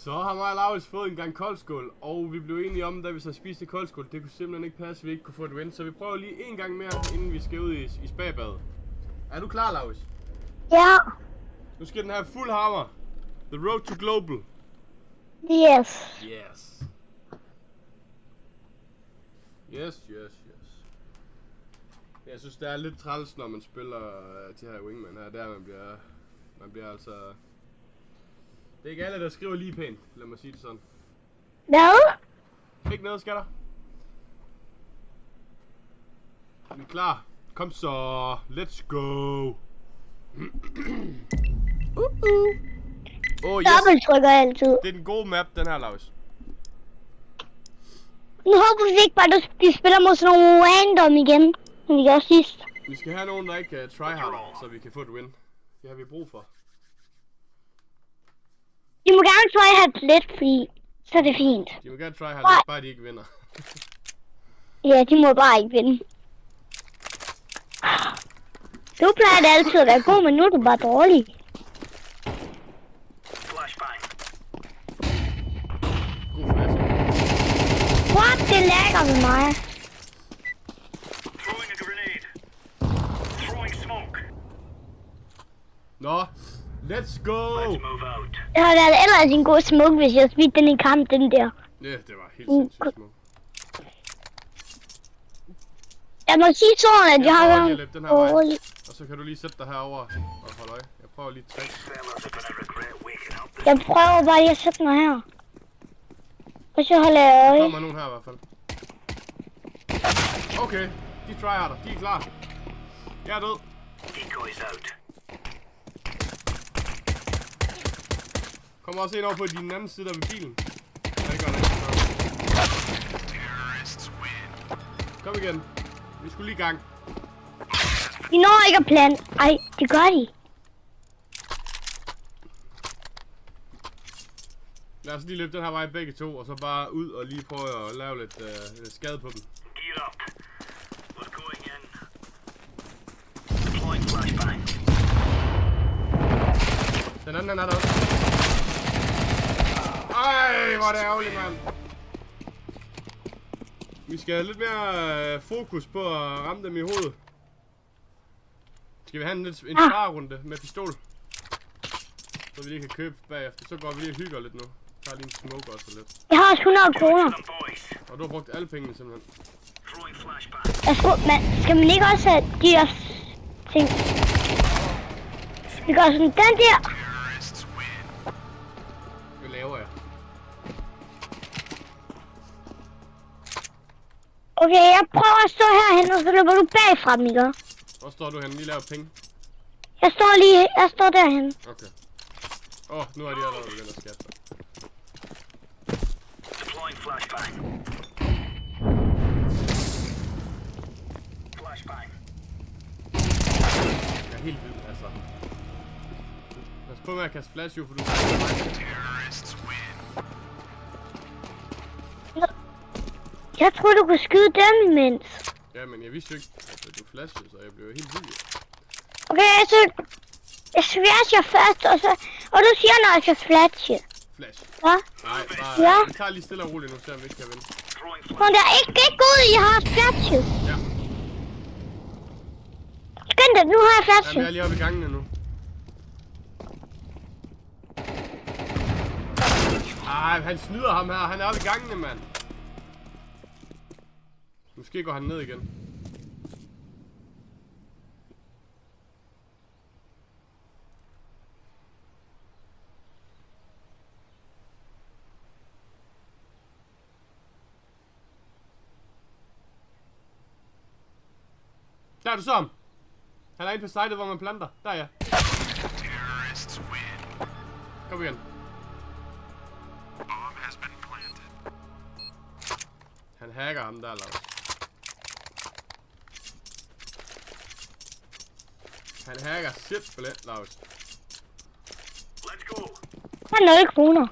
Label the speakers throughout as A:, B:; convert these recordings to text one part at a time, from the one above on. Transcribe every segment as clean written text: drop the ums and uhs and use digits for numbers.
A: Så har mig og Laurits fået en gang koldskål, og vi blev enige om, da vi så spiste koldskål, det kunne simpelthen ikke passe, at vi ikke kunne få et win. Så vi prøver lige en gang mere, inden vi skal ud i spabadet. Er du klar, Laurits?
B: Ja.
A: Nu skal den have fuld hammer. The road to global.
B: Yes.
A: Yes. Yes. Jeg synes, det er lidt træls, når man spiller til her wingman her. Der man bliver altså... Det er ikke alle, der skriver lige pænt, lad mig sige det sådan.
B: Hvad?
A: Ikke noget, skatter. Er I klar? Kom så. Let's go. Oh, yes.
B: Dobbelttrykker altid.
A: Det er den gode map, den her, Laurits.
B: Nu håber vi ikke bare, at de spiller mod sådan nogle random igen, som vi gjorde sidst.
A: Vi skal have nogen, der ikke tryharder, så vi kan få et win. Det har vi brug for.
B: De må gerne tryhard lidt, fordi så er det fint.
A: De må gerne tryhard lidt, bare de ikke vinder.
B: Ja, de må bare ikke vinde. Du plejer det altid at være god, men nu er du bare dårlig.
A: God flash.
B: What? Det lagger med mig.
A: Nå, let's go!
B: Det har været ellers en god smuk, hvis jeg spidte den i kamp, den der.
A: Ja, det var helt sindssygt smukt.
B: Jeg må sige sådan, at jeg har
A: været
B: været
A: den her vej. Og så kan du lige sætte dig herover og holde øje. Jeg prøver lige 3.
B: Jeg prøver bare lige at sætte mig her. Og så holder jeg øje.
A: Der kommer nogen her i hvert fald. Okay, de tryharder, de er klar. Jeg er død. Kom også ind over på din anden side af bilen. Ja, det gør det. Kom igen. Vi skulle lige i gang.
B: De når ikke at plante. Ej, det gør de.
A: Lad os lige løbe den her vej begge to, og så bare ud og lige prøve at lave lidt skade på dem. Den anden er der også. Ej, hvor er det ærgerligt, mand. Vi skal have lidt mere fokus på at ramme dem i hovedet. Skal vi have en sparerunde med pistol? Så vi lige kan købe bagefter. Så går vi lige og hygger lidt nu. Tager lige en smoke også lidt.
B: Jeg har også 100 kroner.
A: Og du har brugt alle pengene simpelthen.
B: Skal man ikke også have de der ting? Vi gør sådan den der.
A: Hvad laver jeg?
B: Okay, jeg prøver at stå herhen, og så løber du bagfra dem, ikke?
A: Hvor står du henne? Lige laver penge.
B: Jeg står derhen.
A: Okay. Nu er de allerede begyndt at skatte sig. Jeg er helt vild, altså. Lad os prøve med at kaste flash, jo, for du
B: Jeg troede, du kunne skyde dem imens.
A: Ja, men jeg vidste jo ikke, at du flashede, så jeg blev helt vild.
B: Okay, så jeg flasher først, og du siger, når jeg skal flashe.
A: Flash.
B: Hvad?
A: Nej, bare...
B: Ja.
A: Vi tager lige stille og roligt nu, så vi ikke kan vinde.
B: Men der er ikke ud, jeg har flashet.
A: Ja.
B: Skynd dig, nu har jeg flashet.
A: Jamen, jeg er lige oppe i gangene nu. Ej, han snyder ham her. Han er oppe i gangene, mand. Måske går han ned igen. Der er du så. Han er inde på sitet, hvor man planter. Der er jeg. Kom igen. Han hacker ham der, Laurits. Han hacker simpelthen, Laurits.
B: Jeg har 0 kroner.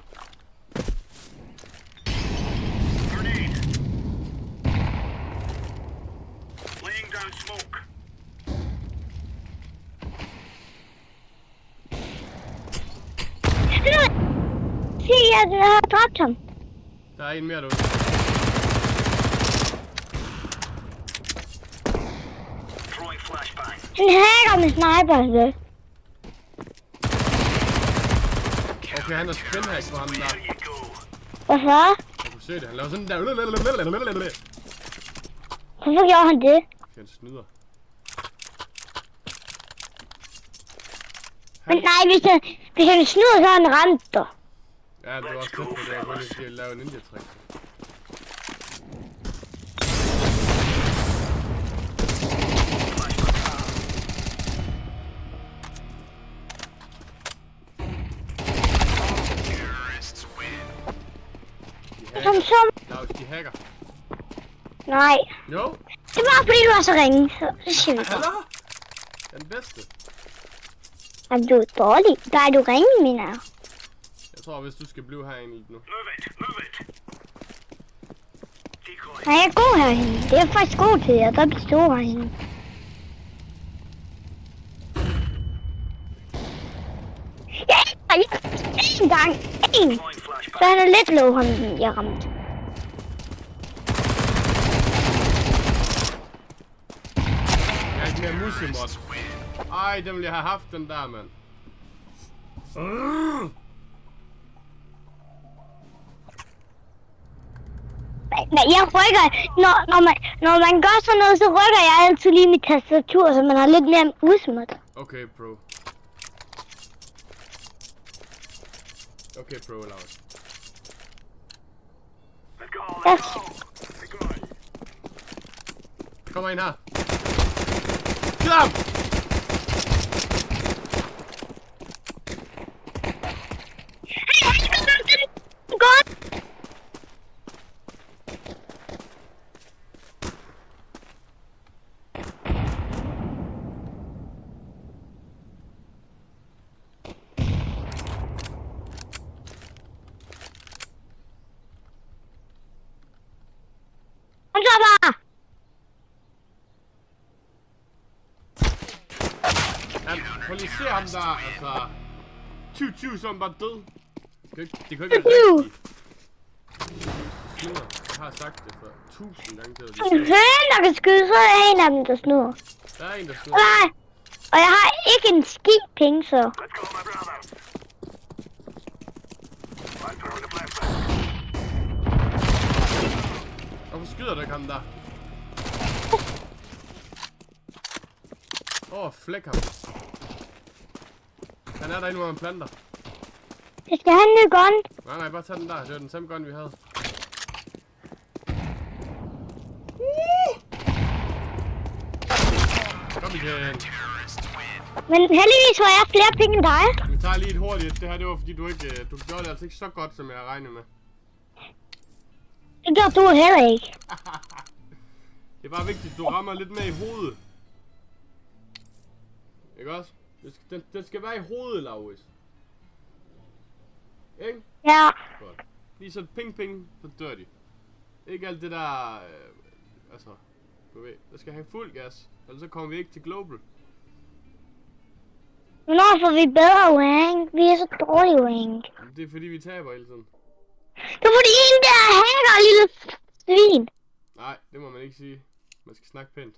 B: Se, jeg har dræbt ham.
A: Der er en mere derude.
B: Han hacker med sniper, det.
A: Okay, han har spinhack på ham der.
B: Hvorfor?
A: Jeg kunne se det, han laver sådan der.
B: Hvorfor gjorde han det?
A: Han snyder.
B: Men nej, hvis han snyder, så har han ramt dig.
A: Ja, det var også tæt på det. Jeg kunne lige lave en ninja-trick. Laus, de hacker.
B: Nej.
A: Jo.
B: Det var fordi du var så ringe, så siger vi så.
A: Hallo? Den bedste.
B: Jamen, du er dårlig. Der er du ringe, mener jeg.
A: Jeg tror, hvis du skal blive herinde lidt nu.
B: Nej, jeg er god herinde. Det er jeg faktisk god til. Jeg er stor herinde. Ja, en gang. En. Så han er lidt low, ham jeg ramte.
A: Jeg er ikke mere musemod. Ej, den ville jeg have haft, den der, mand.
B: Men jeg rykker, når man gør sådan noget, så rykker jeg altid lige mit tastatur, så man har lidt mere musmod.
A: Okay, bro. Okay, bro, Laus.
B: Yes.
A: Kom ind her. Skyd ham!
B: Godt. Kom så bare.
A: Ja, prøv lige at se ham der, altså. 20 så er han bare død. Det kan ikke være rigtigt. Snyder. Jeg har sagt det før 1000 gange til at
B: En høne, der kan skyde, så er der en af dem, der snyder.
A: Der er en, der snyder.
B: Nej. Og jeg har ikke en ski penge, så.
A: Hvorfor skyder du ikke ham der? Flæk ham. Han er derinde, hvor man planter.
B: Jeg skal have en ny gun.
A: Nej, bare tag den der. Det var den samme gun, vi havde. Kom igen.
B: Men heldigvis har jeg flere penge end dig.
A: Vi tager lige et hurtigt. Det her, det var fordi du gjorde det altså ikke så godt, som jeg regnede med.
B: Det gør du heller ikke.
A: Det er bare vigtigt, at du rammer lidt med i hovedet. Ikke også? Den skal være i hovedet, Laurits. Ikke?
B: Ja.
A: Godt. Lige så ping, så dør de. Ikke alt det der... altså, du ved, der skal have fuld gas. Ellers så kommer vi ikke til global.
B: Hvornår får vi bedre rank? Vi er så dårlige rank.
A: Det er fordi, vi taber hele tiden.
B: Det er fordi en der hacker, lille svin.
A: Nej, det må man ikke sige. Man skal snakke pænt.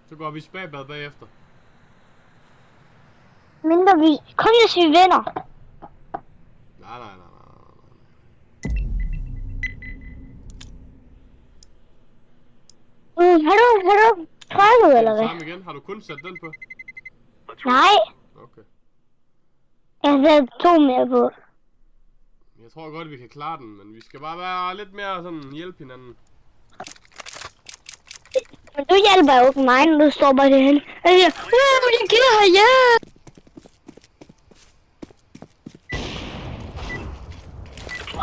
A: Så går vi i spabad bagefter.
B: Mindre vi... Kom hvis vi vinder.
A: Nej.
B: Har du trykket, eller hvad?
A: Samme igen. Har du kun sat den på?
B: Nej.
A: Okay.
B: Jeg har sat 2 mere på.
A: Jeg tror godt, vi kan klare den, men vi skal bare være lidt mere sådan hjælpe hinanden.
B: Men du hjælper jo ikke mig, når du står bare derhen. Og jeg siger, jeg gider have hjælp.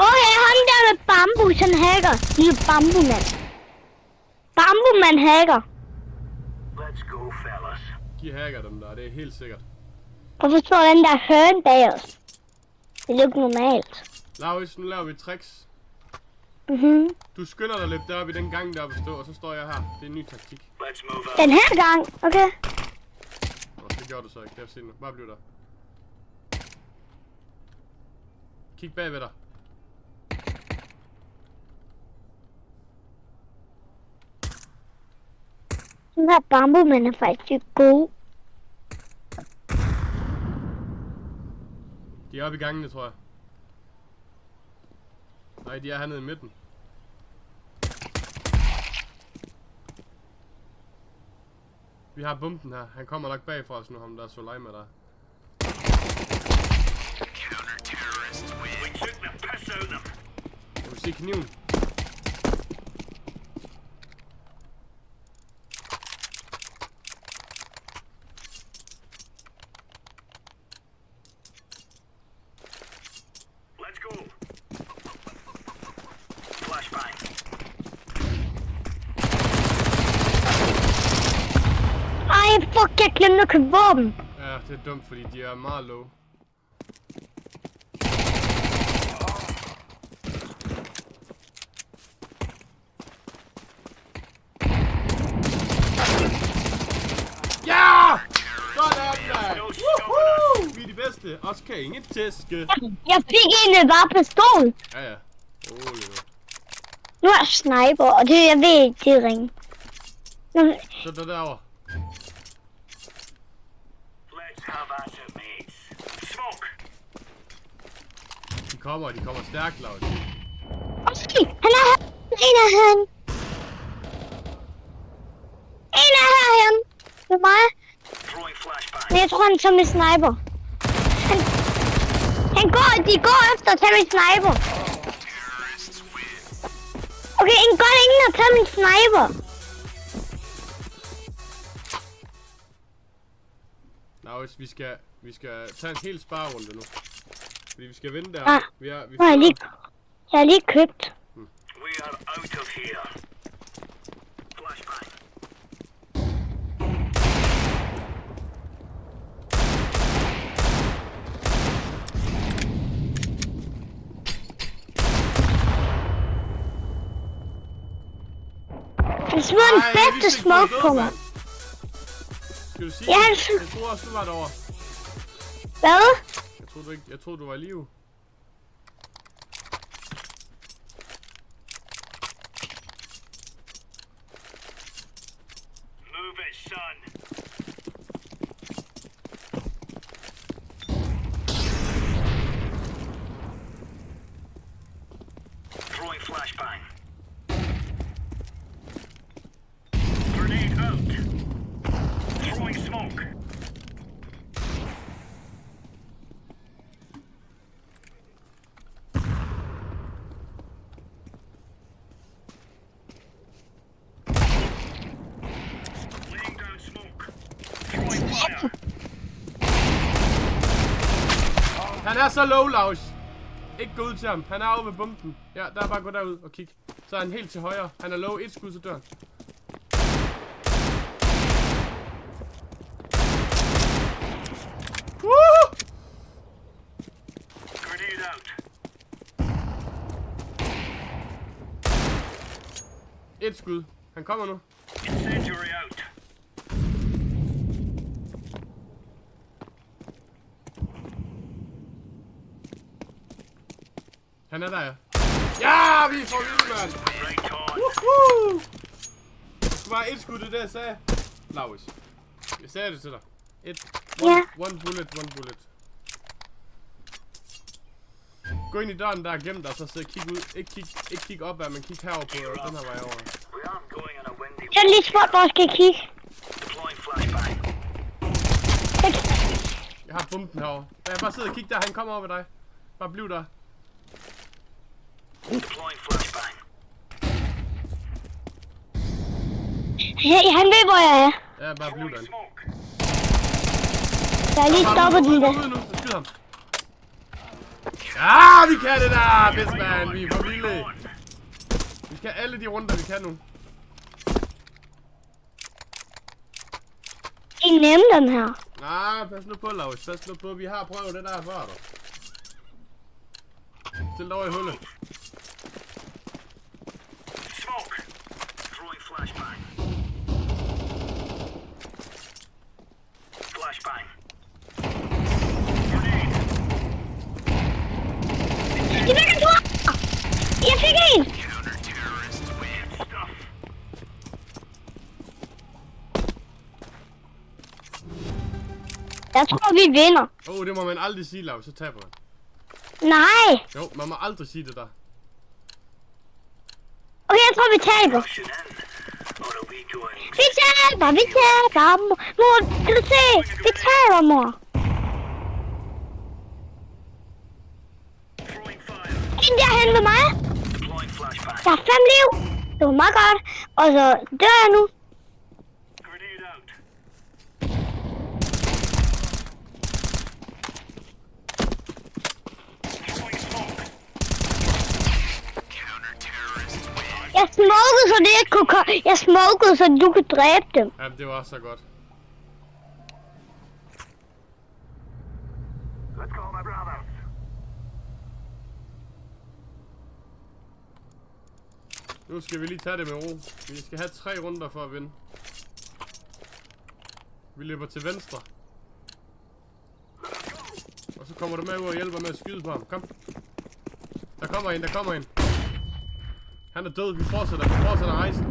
B: Okay, ham der med bambus, han hacker. Lille bambumand. Bambumand hacker.
C: Let's go, fellas.
A: De hacker dem der, det er helt sikkert.
B: Hvorfor står den der høn bag os? Det er jo ikke normalt.
A: Laurits, nu laver vi tricks.
B: Mhm.
A: Du skynder dig lidt deroppe i den gang deroppe at stå, og så står jeg her. Det er en ny taktik.
C: Let's move out.
B: Den her gang, okay.
A: Nå, det gjorde du så ikke. Det er se nu. Bare bliv der. Kig bagved dig.
B: Den her bambumænd er faktisk god.
A: De er oppe i gangene, tror jeg. Nej, de er hernede i midten. Vi har bomben her. Han kommer nok bagfra os nu, ham der er Soleima der.
C: We took the piss out of them.
A: Kan du se kniven?
C: Let's go. Flashbang.
B: Ej, fuck, jeg glemte at købe våben.
A: Ja, det er dumt, fordi de er meget low. Ja! Sådan, mand! Woohoo! Vi er de bedste. Os kan ingen tæske.
B: Jeg fik egentlig bare pistol.
A: Ja, ja. Rolig nu.
B: Nu er jeg sniper, og det, jeg ved ikke, det er ringe.
A: Så der derovre.
C: Let's have at it, mates. Smoke.
A: De kommer stærkt, Laud.
B: Okay, han er her. En er herhen. En er herhen. Det er mig.
C: Throwing flashbang.
B: Men jeg tror, han tager med sniper. De går efter at tage min sniper. Okay, en godt ingen har taget min sniper.
A: Laud, vi skal tage en hel sparerunde nu. Fordi vi skal vinde der.
B: Ah,
A: Vi
B: jeg har lige købt.
C: We are out of here. Flashbang.
B: Han smed den bedste smoke på mig.
A: Skal du sige?
B: Ja,
A: Jeg tror også, du var derovre.
B: Hvad?
A: Jeg troede, du var i live.
C: Move it, son. Throwing flashbang. Grenade out. Throwing smoke. Laying down smoke. Throwing fire.
A: Han er så low, Laus. Ikke gå ud til ham. Han er over ved bomben. Ja, der er bare gå derud og kig. Så er han helt til højre. Han er low. Et skud til døren. Woo!
C: Grenade out.
A: Et skud. Han kommer nu.
C: Incendiary out.
A: Han er der, ja. Ja, vi får vildt, mand.
C: Right on.
A: Woohoo! Det var et skud, det der, jeg sagde. Laus. Jeg sagde det til dig.
B: Ja.
A: One bullet. Gå ind i døren, der er gemt, og så sidde og kig ud. Ikke kig opad, men kig herover på den her vej over.
C: We aren't going on a windy.
B: Jeg er lige spurgt, hvor jeg skal kigge.
C: Deploying flashbang.
A: Jeg har bomben herovre. Jeg bare sidder og kigge der, han kommer over ved dig. Bare bliv der.
C: Deploying flashbang.
B: Han ved, hvor jeg er.
A: Ja, bare bliv der.
C: Throwing smoke.
B: Jeg har lige stoppet den der.
A: Ud nu, skyd ham. Ja, vi kan det der, bedst man. Vi er for vilde. Vi skal alle de runder, vi kan nu.
B: Det er nemt, den her.
A: Nej, pas nu på, Laus. Pas nu på, vi har prøvet det der før, du. Stil dig over i hullet.
B: Jeg tror, vi vinder.
A: Det må man aldrig sige, Lav, så taber man.
B: Nej.
A: Jo, man må aldrig sige det der.
B: Okay, jeg tror, vi taber.
C: Rushing in. Or are we going?
B: Vi taber. Mor, kan du se? Vi taber, mor.
C: Throwing fire.
B: En derhen ved mig.
C: Deploying flashbang.
B: Der er 5 liv. Det var meget godt. Og så dør jeg nu.
C: Grenade out. Throwing smoke. Counter-terrorist win.
B: Jeg smokede, så det ikke kunne komme. Jeg smokede, så du kunne dræbe dem.
A: Jamen, det var så godt.
C: Let's go, my brothers.
A: Nu skal vi lige tage det med ro. Vi skal have 3 runder for at vinde. Vi løber til venstre. Og så kommer du med ud og hjælper med at skyde på ham. Kom. Der kommer en. Han er død. Vi fortsætter rejsen.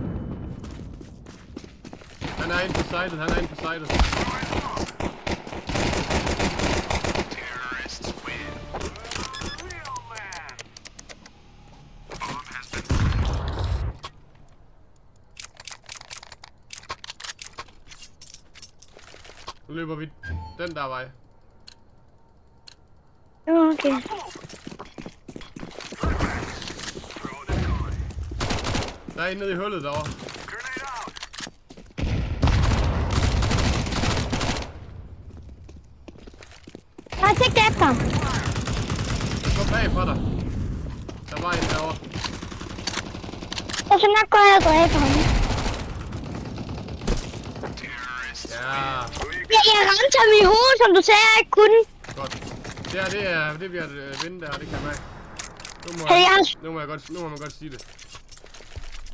A: Han er inde på sitet.
C: Terrorists win. Real man. Bomb has been
A: Nu løber vi den der vej.
B: Okay.
C: throw the gun.
A: Der er en nede i hullet derovre.
C: Grenade out.
B: Jeg har sigtet efter ham.
A: Gå bag fra dig. Der var en derovre.
B: Jeg skal nok gå og dræbe ham.
C: Terrorists
A: Ja,
B: Jeg ramte ham i hovedet, som du sagde, jeg ikke kunne.
A: godt. Det bliver et vinde der, det kan jeg mærke. Nu må man godt sige det.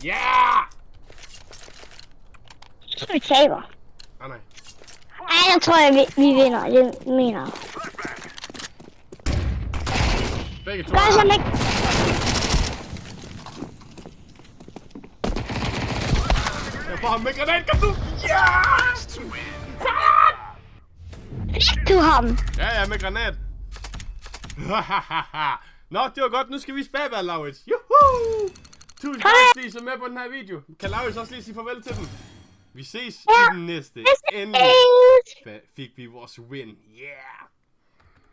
A: Ja!
B: Vi taber.
A: Nej.
B: Ej, jeg tror, vi vinder. Det mener jeg.
A: Begge to.
B: Gør sådan ikke.
A: Jeg får ham med granat, kom nu! Ja!
B: Fik du ham?
A: Ja, med granat. Nå, det var godt. Nu skal vi spabbe, Laurits. Juhu! Tusind tak, fordi I så med på den her video. Kan Laurits også lige sige farvel til den? Vi ses i den næste. Endelig fik vi vores win. Yeah!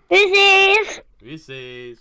B: Vi ses.
A: Vi ses.